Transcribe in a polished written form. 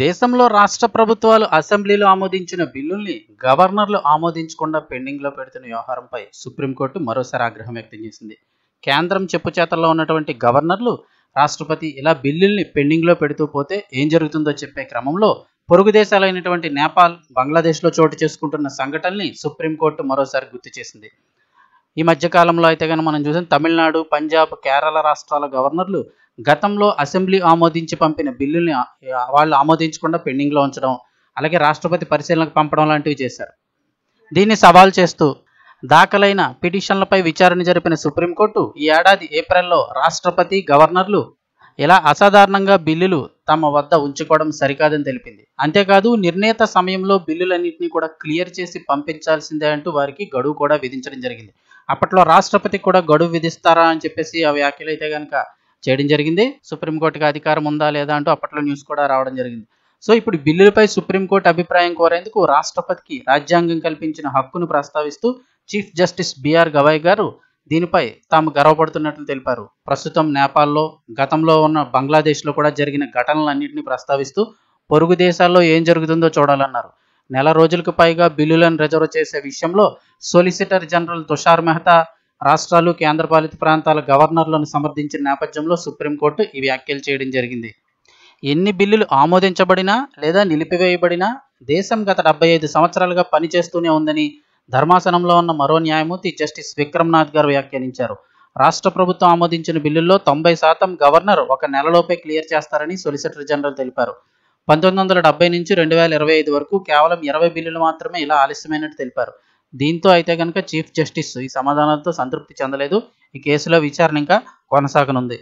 దేశంలో రాష్ట్ర ప్రభుత్వాలు అసెంబ్లీలో ఆమోదించిన బిల్లుల్ని గవర్నర్లు ఆమోదించకుండా పెండింగ్లో పెడుతున్న వ్యవహారంపై సుప్రీంకోర్టు మరోసారి ఆగ్రహం వ్యక్తం చేసింది. కేంద్రం చెప్పుచేతల్లో ఉన్నటువంటి గవర్నర్లు రాష్ట్రపతి ఇలా బిల్లుల్ని పెండింగ్లో పెడుతూ పోతే ఏం జరుగుతుందో చెప్పే క్రమంలో పొరుగు దేశాలైనటువంటి నేపాల్, బంగ్లాదేశ్లో చోటు చేసుకుంటున్న సంఘటనల్ని సుప్రీంకోర్టు మరోసారి గుర్తు చేసింది. ఈ మధ్యకాలంలో అయితే కనుక మనం చూసాం, తమిళనాడు, పంజాబ్, కేరళ రాష్ట్రాల గవర్నర్లు గతంలో అసెంబ్లీ ఆమోదించి పంపిన బిల్లుల్ని వాళ్ళు ఆమోదించకుండా పెండింగ్లో ఉంచడం, అలాగే రాష్ట్రపతి పరిశీలనకు పంపడం లాంటివి చేశారు. దీన్ని సవాల్ చేస్తూ దాఖలైన పిటిషన్లపై విచారణ జరిపిన సుప్రీంకోర్టు ఈ ఏడాది ఏప్రిల్లో రాష్ట్రపతి, గవర్నర్లు ఇలా అసాధారణంగా బిల్లులు తమ వద్ద ఉంచుకోవడం సరికాదని తెలిపింది. అంతేకాదు, నిర్ణీత సమయంలో బిల్లులన్నింటినీ కూడా క్లియర్ చేసి పంపించాల్సిందే అంటూ వారికి గడువు కూడా విధించడం జరిగింది. అప్పట్లో రాష్ట్రపతికి కూడా గడువు విధిస్తారా అని చెప్పేసి ఆ వ్యాఖ్యలు అయితే కనుక చేయడం జరిగింది. సుప్రీంకోర్టుకి అధికారం ఉందా లేదా అంటూ అప్పట్లో న్యూస్ కూడా రావడం జరిగింది. సో ఇప్పుడు బిల్లులపై సుప్రీంకోర్టు అభిప్రాయం కోరేందుకు రాష్ట్రపతికి రాజ్యాంగం కల్పించిన హక్కును ప్రస్తావిస్తూ చీఫ్ జస్టిస్ బిఆర్ గవాయ్ గారు దీనిపై తాము గర్వపడుతున్నట్లు తెలిపారు. ప్రస్తుతం నేపాల్లో, గతంలో ఉన్న బంగ్లాదేశ్లో కూడా జరిగిన ఘటనలన్నింటినీ ప్రస్తావిస్తూ పొరుగు దేశాల్లో ఏం జరుగుతుందో చూడాలన్నారు. నెల రోజులకు పైగా బిల్లులను రిజర్వ్ చేసే విషయంలో సొలిసిటర్ జనరల్ తుషార్ మెహతా రాష్ట్రాలు, కేంద్రపాలిత ప్రాంతాల గవర్నర్లను సమర్థించిన నేపథ్యంలో సుప్రీంకోర్టు ఈ వ్యాఖ్యలు చేయడం జరిగింది. ఎన్ని బిల్లులు ఆమోదించబడినా లేదా నిలిపివేయబడినా దేశం గత 75 సంవత్సరాలుగా పనిచేస్తూనే ఉందని ధర్మాసనంలో ఉన్న మరో న్యాయమూర్తి జస్టిస్ విక్రమ్నాథ్ గారు వ్యాఖ్యానించారు. రాష్ట్ర ప్రభుత్వం ఆమోదించిన బిల్లుల్లో 90% గవర్నర్ ఒక నెలలోపే క్లియర్ చేస్తారని సొలిసిటర్ జనరల్ తెలిపారు. 1970 నుంచి 2025 వరకు కేవలం 20 బిల్లులు మాత్రమే ఇలా ఆలస్యమైనట్టు తెలిపారు. దీంతో అయితే కనుక చీఫ్ జస్టిస్ ఈ సమాధానాలతో సంతృప్తి చెందలేదు. ఈ కేసులో విచారణ ఇంకా కొనసాగనుంది.